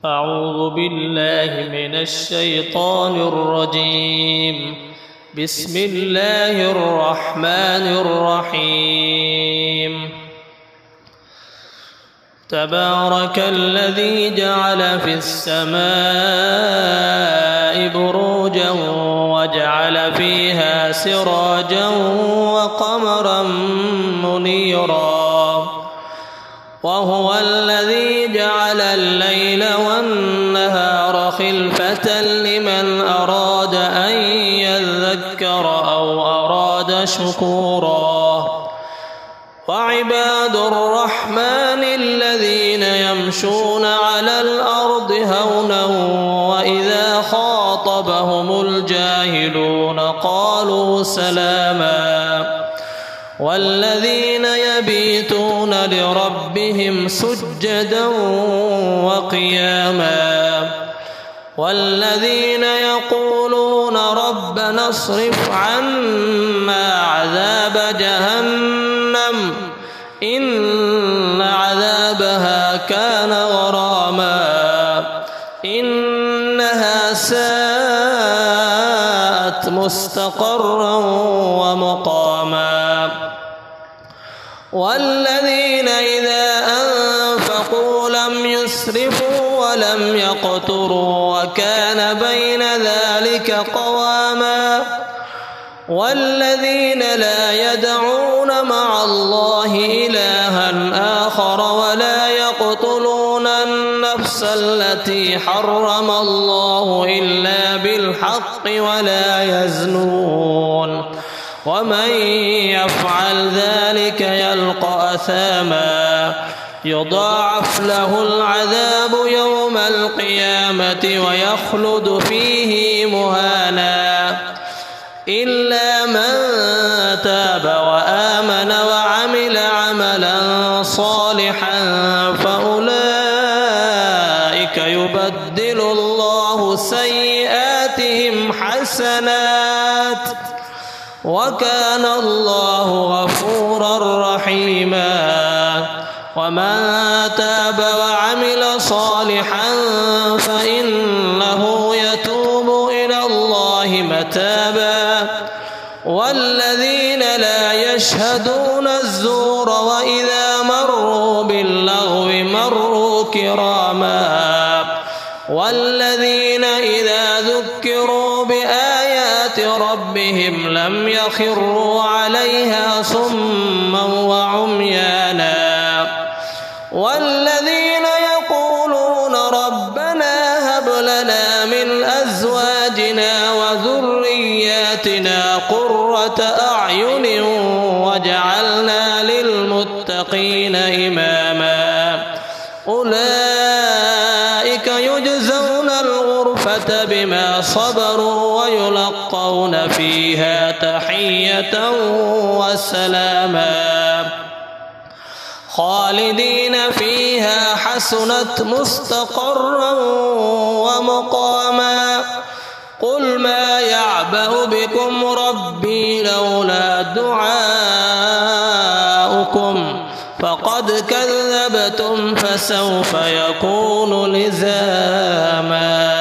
أعوذ بالله من الشيطان الرجيم. بسم الله الرحمن الرحيم. تبارك الذي جعل في السماء بروجا وجعل فيها سراجا وقمرا منيرا وهو الذي جعل الليل والنهار خلفة لمن أراد أن يذكر أو أراد شكورا. وعباد الرحمن الذين يمشون على الأرض هونا وإذا خاطبهم الجاهلون قالوا سلاما. والذين يبيتون لربهم سجدا وقياما. والذين يقولون ربنا اصرف عنا عذاب جهنم إن عذابها كان غراما إنها ساءت مستقرا ومقاما. والذين إذا أنفقوا لم يسرفوا ولم يقتروا وكان بين ذلك قواما. والذين لا يدعون مع الله إلها آخر ولا يقتلون النفس التي حرم الله إلا بالحق ولا يزنون ومن يفعل ذلك يلقى أثاما يضاعف له العذاب يوم القيامة ويخلد فيه مهانا إلا من تاب وآمن وعمل عملا صالحا فأولئك يبدل الله سيئاتهم حسنات وكان الله غفورا رحيما. ومن تاب وعمل صالحا فإنه يتوب إلى الله متابا. والذين لا يشهدون الزور وإذا مروا باللغو مروا كراما. والذين إذا ذكروا بآيات ربهم لم يخروا عليها صما وعميانا. والذين يقولون ربنا هب لنا من أزواجنا وذرياتنا قرة أعين واجعلنا للمتقين إماما. أولئك يجزون الغرفة بما صبروا ويلقون فيها تحية وسلاما خالدين فيها حسنت مستقرا ومقاما. قل ما يعبأ بكم ربي لولا دعاؤكم فقد كذبتم فسوف يكون لزاما.